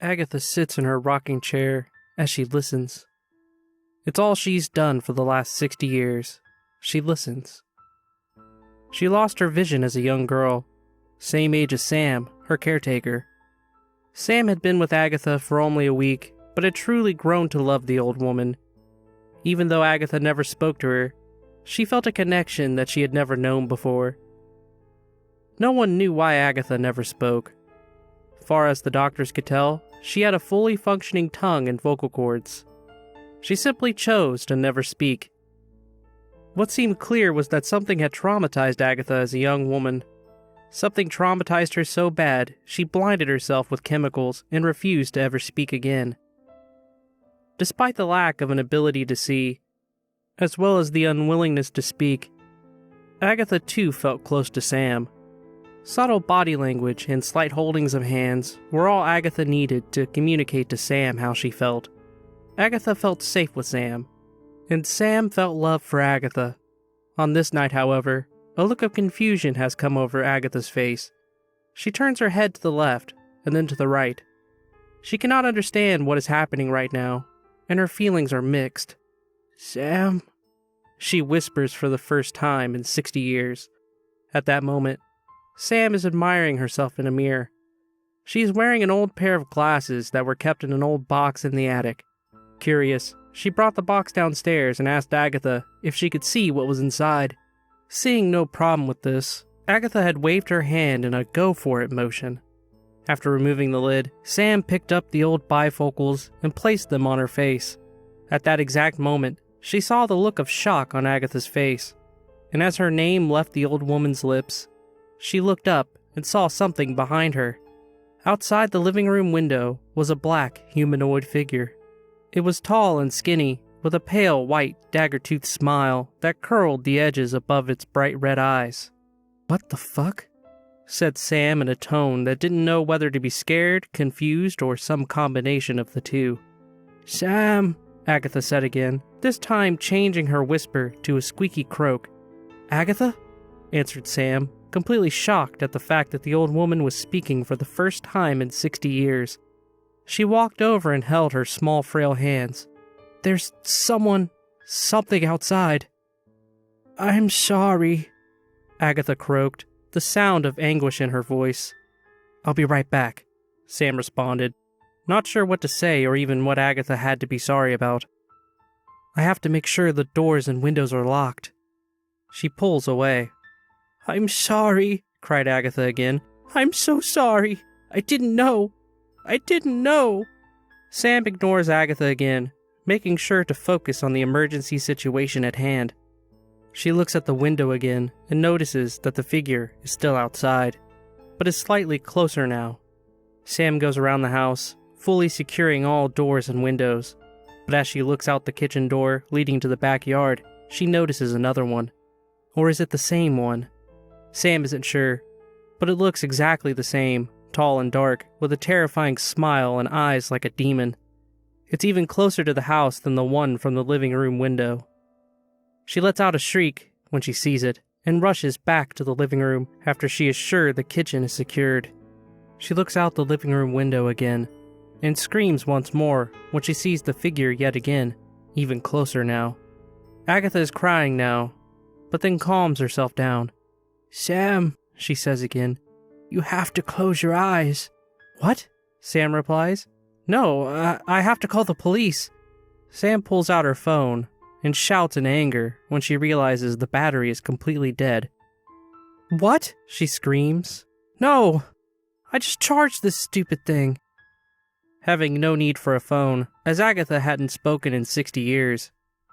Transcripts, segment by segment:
Agatha sits in her rocking chair as she listens. It's all she's done for the last 60 years. She listens. She lost her vision as a young girl, same age as Sam, her caretaker. Sam had been with Agatha for only a week, but had truly grown to love the old woman. Even though Agatha never spoke to her, she felt a connection that she had never known before. No one knew why Agatha never spoke. Far as the doctors could tell, she had a fully functioning tongue and vocal cords. She simply chose to never speak. What seemed clear was that something had traumatized Agatha as a young woman. Something traumatized her so bad, she blinded herself with chemicals and refused to ever speak again. Despite the lack of an ability to see, as well as the unwillingness to speak, Agatha too felt close to Sam. Subtle body language and slight holdings of hands were all Agatha needed to communicate to Sam how she felt. Agatha felt safe with Sam, and Sam felt love for Agatha. On this night, however, a look of confusion has come over Agatha's face. She turns her head to the left, and then to the right. She cannot understand what is happening right now, and her feelings are mixed. "Sam," she whispers for the first time in 60 years. At that moment, Sam is admiring herself in a mirror. She is wearing an old pair of glasses that were kept in an old box in the attic. Curious, she brought the box downstairs and asked Agatha if she could see what was inside. Seeing no problem with this, Agatha had waved her hand in a go-for-it motion. After removing the lid, Sam picked up the old bifocals and placed them on her face. At that exact moment, she saw the look of shock on Agatha's face, and as her name left the old woman's lips, she looked up and saw something behind her. Outside the living room window was a black humanoid figure. It was tall and skinny, with a pale white dagger-toothed smile that curled the edges above its bright red eyes. "What the fuck?" said Sam in a tone that didn't know whether to be scared, confused, or some combination of the two. "Sam," Agatha said again, this time changing her whisper to a squeaky croak. "Agatha?" answered Sam, completely shocked at the fact that the old woman was speaking for the first time in 60 years. She walked over and held her small, frail hands. "There's something outside." "I'm sorry," Agatha croaked, the sound of anguish in her voice. "I'll be right back," Sam responded, not sure what to say or even what Agatha had to be sorry about. "I have to make sure the doors and windows are locked." She pulls away. "I'm sorry," cried Agatha again. "I'm so sorry. I didn't know. Sam ignores Agatha again, making sure to focus on the emergency situation at hand. She looks at the window again and notices that the figure is still outside, but is slightly closer now. Sam goes around the house, fully securing all doors and windows, but as she looks out the kitchen door leading to the backyard, she notices another one. Or is it the same one? Sam isn't sure, but it looks exactly the same, tall and dark, with a terrifying smile and eyes like a demon. It's even closer to the house than the one from the living room window. She lets out a shriek when she sees it, and rushes back to the living room after she is sure the kitchen is secured. She looks out the living room window again, and screams once more when she sees the figure yet again, even closer now. Agatha is crying now, but then calms herself down. "Sam," she says again, "you have to close your eyes." "What?" Sam replies. "No, I have to call the police." Sam pulls out her phone and shouts in anger when she realizes the battery is completely dead. "What?" she screams. "No! I just charged this stupid thing." Having no need for a phone, as Agatha hadn't spoken in 60 years,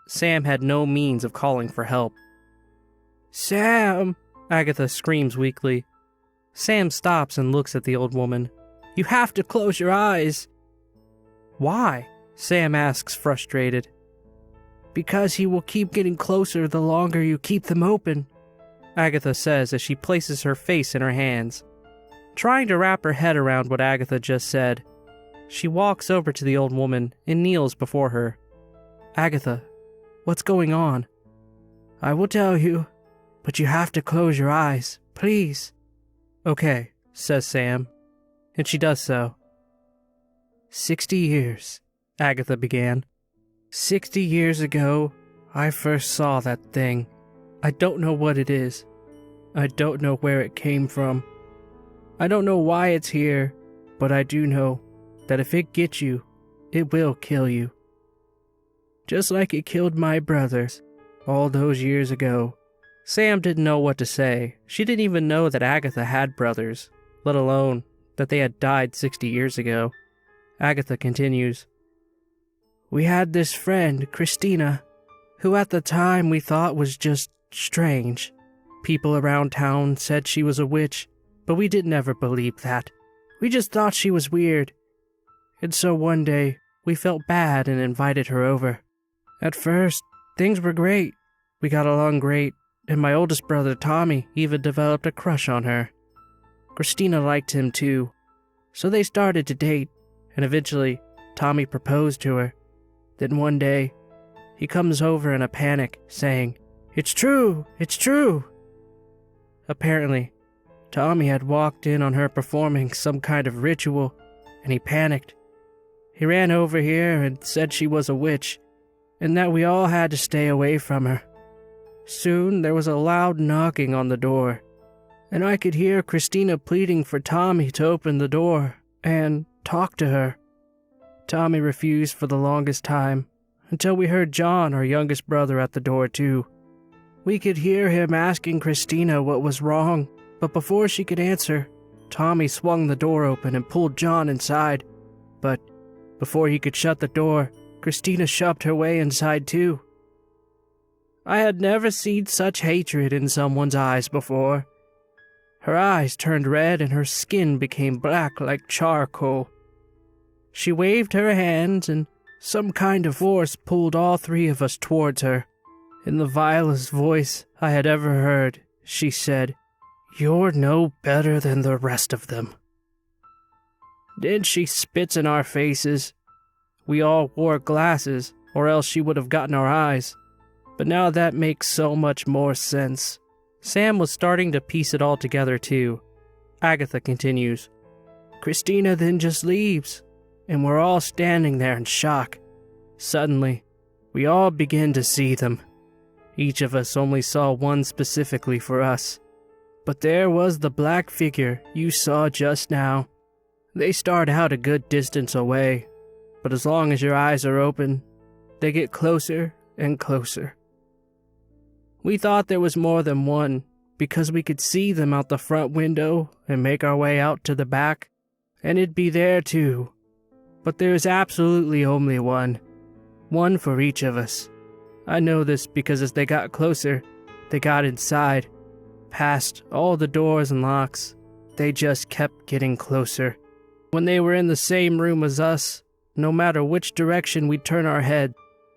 Sam had no means of calling for help. "Sam!" Agatha screams weakly. Sam stops and looks at the old woman. "You have to close your eyes." "Why?" Sam asks, frustrated. "Because he will keep getting closer the longer you keep them open," Agatha says as she places her face in her hands. Trying to wrap her head around what Agatha just said, she walks over to the old woman and kneels before her. "Agatha, what's going on?" "I will tell you, but you have to close your eyes, please." "Okay," says Sam, and she does so. 60 years, Agatha began. 60 years ago, I first saw that thing. I don't know what it is. I don't know where it came from. I don't know why it's here, but I do know that if it gets you, it will kill you. Just like it killed my brothers all those years ago. Sam didn't know what to say. She didn't even know that Agatha had brothers, let alone that they had died 60 years ago. Agatha continues, "We had this friend, Christina, who at the time we thought was just strange. People around town said she was a witch, but we didn't ever believe that. We just thought she was weird. And so one day, we felt bad and invited her over. At first, things were great. We got along great, and my oldest brother Tommy even developed a crush on her. Christina liked him too, so they started to date, and eventually, Tommy proposed to her. Then one day, he comes over in a panic, saying, 'It's true! It's true!' Apparently, Tommy had walked in on her performing some kind of ritual, and he panicked. He ran over here and said she was a witch, and that we all had to stay away from her. Soon there was a loud knocking on the door, and I could hear Christina pleading for Tommy to open the door and talk to her. Tommy refused for the longest time, until we heard John, our youngest brother, at the door too. We could hear him asking Christina what was wrong, but before she could answer, Tommy swung the door open and pulled John inside. But before he could shut the door, Christina shoved her way inside too. I had never seen such hatred in someone's eyes before. Her eyes turned red and her skin became black like charcoal. She waved her hands and some kind of force pulled all three of us towards her. In the vilest voice I had ever heard, she said, "You're no better than the rest of them." Then she spits in our faces. We all wore glasses, or else she would have gotten our eyes. But now that makes so much more sense. Sam was starting to piece it all together too. Agatha continues, "Christina then just leaves, and we're all standing there in shock. Suddenly, we all begin to see them. Each of us only saw one specifically for us. But there was the black figure you saw just now. They start out a good distance away, but as long as your eyes are open, they get closer and closer. We thought there was more than one, because we could see them out the front window and make our way out to the back, and it'd be there too. But there's absolutely only one for each of us. I know this because as they got closer, they got inside, past all the doors and locks. They just kept getting closer. When they were in the same room as us, no matter which direction we'd turn our head,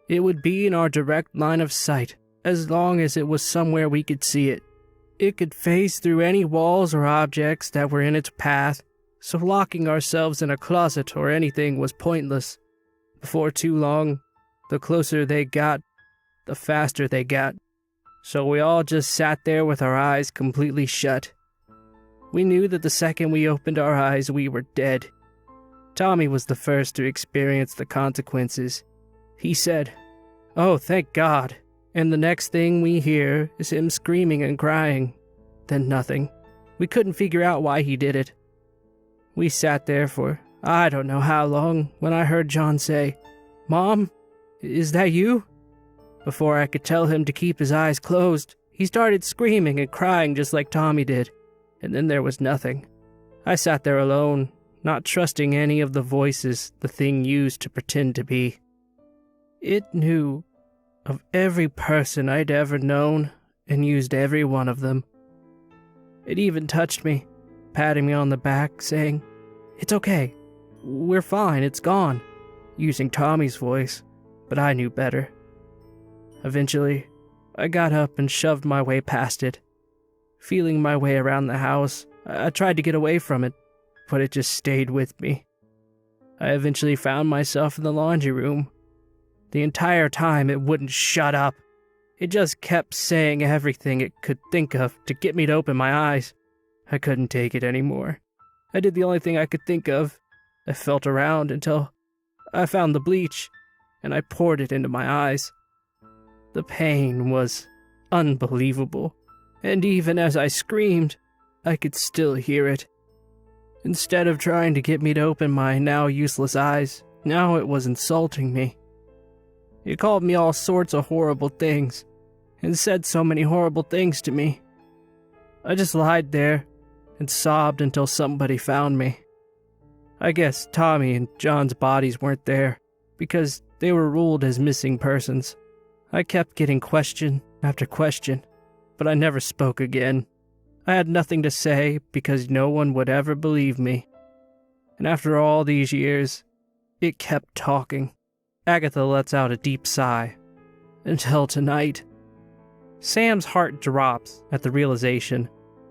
it would be in our direct line of sight, as long as it was somewhere we could see it. It could phase through any walls or objects that were in its path, so locking ourselves in a closet or anything was pointless. Before too long, the closer they got, the faster they got. So we all just sat there with our eyes completely shut. We knew that the second we opened our eyes, we were dead. Tommy was the first to experience the consequences. He said, "Oh, thank God." And the next thing we hear is him screaming and crying. Then nothing. We couldn't figure out why he did it. We sat there for I don't know how long when I heard John say, "Mom, is that you?" Before I could tell him to keep his eyes closed, he started screaming and crying just like Tommy did. And then there was nothing. I sat there alone, not trusting any of the voices the thing used to pretend to be. It knew of every person I'd ever known and used every one of them. It even touched me, patting me on the back, saying, "It's okay. We're fine, it's gone," using Tommy's voice, but I knew better. Eventually, I got up and shoved my way past it. Feeling my way around the house, I tried to get away from it, but it just stayed with me. I eventually found myself in the laundry room. The entire time it wouldn't shut up. It just kept saying everything it could think of to get me to open my eyes. I couldn't take it anymore. I did the only thing I could think of. I felt around until I found the bleach, and I poured it into my eyes. The pain was unbelievable, and even as I screamed, I could still hear it. Instead of trying to get me to open my now useless eyes, now it was insulting me. It called me all sorts of horrible things, and said so many horrible things to me. I just lied there and sobbed until somebody found me. I guess Tommy and John's bodies weren't there, because they were ruled as missing persons. I kept getting question after question, but I never spoke again. I had nothing to say because no one would ever believe me. And after all these years, it kept talking. Agatha lets out a deep sigh. Until tonight. Sam's heart drops at the realization.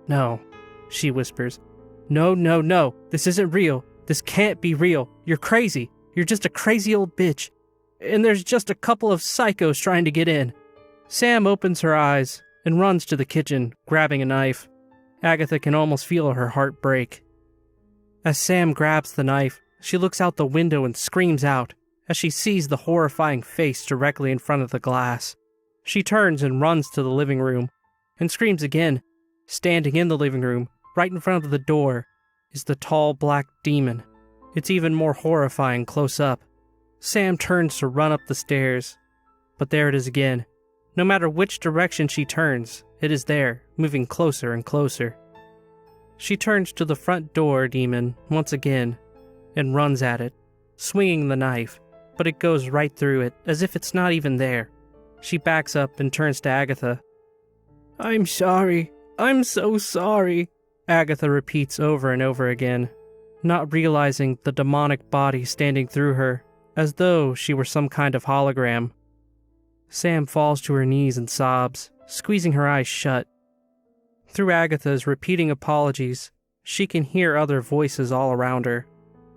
No, she whispers. No, no, no, this isn't real. This can't be real. You're crazy. You're just a crazy old bitch. And there's just a couple of psychos trying to get in. Sam opens her eyes and runs to the kitchen, grabbing a knife. Agatha can almost feel her heart break. As Sam grabs the knife, she looks out the window and screams out as she sees the horrifying face directly in front of the glass. She turns and runs to the living room and screams again. Standing in the living room, right in front of the door, is the tall black demon. It's even more horrifying close up. Sam turns to run up the stairs, but there it is again. No matter which direction she turns, it is there, moving closer and closer. She turns to the front door demon once again and runs at it, swinging the knife, but it goes right through it as if it's not even there. She backs up and turns to Agatha. I'm sorry. I'm so sorry, Agatha repeats over and over again, not realizing the demonic body standing through her, as though she were some kind of hologram. Sam falls to her knees and sobs, squeezing her eyes shut. Through Agatha's repeating apologies, she can hear other voices all around her.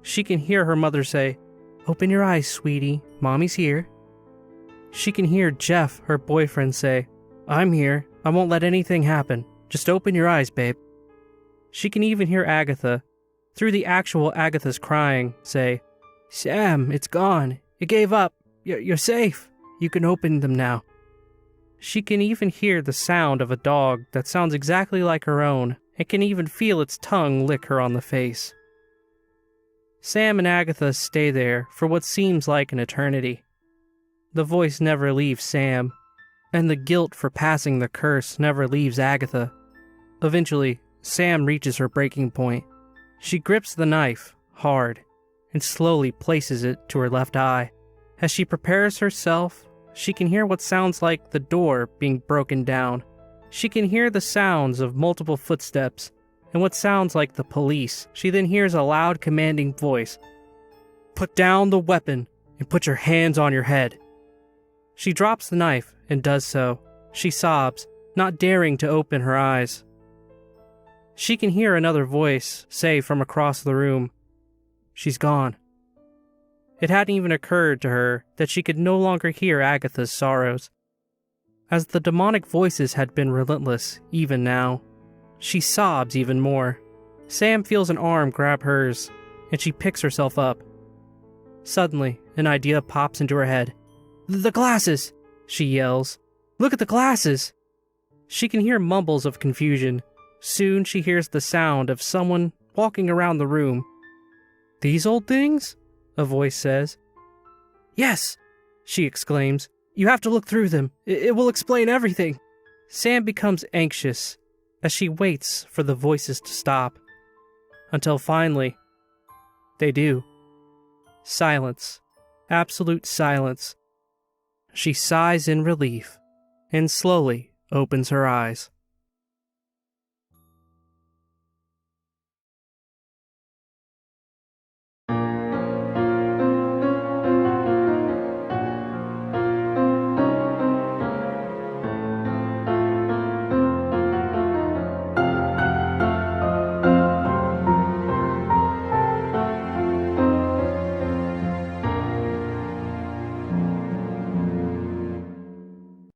She can hear her mother say, "Open your eyes, sweetie, Mommy's here." She can hear Jeff, her boyfriend, say, "I'm here, I won't let anything happen. Just open your eyes, babe." She can even hear Agatha, through the actual Agatha's crying, say, "Sam, it's gone. It gave up. You're safe. You can open them now." She can even hear the sound of a dog that sounds exactly like her own, and can even feel its tongue lick her on the face. Sam and Agatha stay there for what seems like an eternity. The voice never leaves Sam, and the guilt for passing the curse never leaves Agatha. Eventually, Sam reaches her breaking point. She grips the knife, hard, and slowly places it to her left eye. As she prepares herself, she can hear what sounds like the door being broken down. She can hear the sounds of multiple footsteps, and what sounds like the police. She then hears a loud commanding voice. "Put down the weapon, and put your hands on your head." She drops the knife, and does so. She sobs, not daring to open her eyes. She can hear another voice say from across the room, "She's gone." It hadn't even occurred to her that she could no longer hear Agatha's sorrows. As the demonic voices had been relentless, even now, she sobs even more. Sam feels an arm grab hers, and she picks herself up. Suddenly, an idea pops into her head. "The glasses!" she yells. "Look at the glasses!" She can hear mumbles of confusion. Soon she hears the sound of someone walking around the room. "These old things?" a voice says. "Yes," she exclaims. "You have to look through them. It will explain everything." Sam becomes anxious as she waits for the voices to stop. Until finally, they do. Silence. Absolute silence. She sighs in relief and slowly opens her eyes.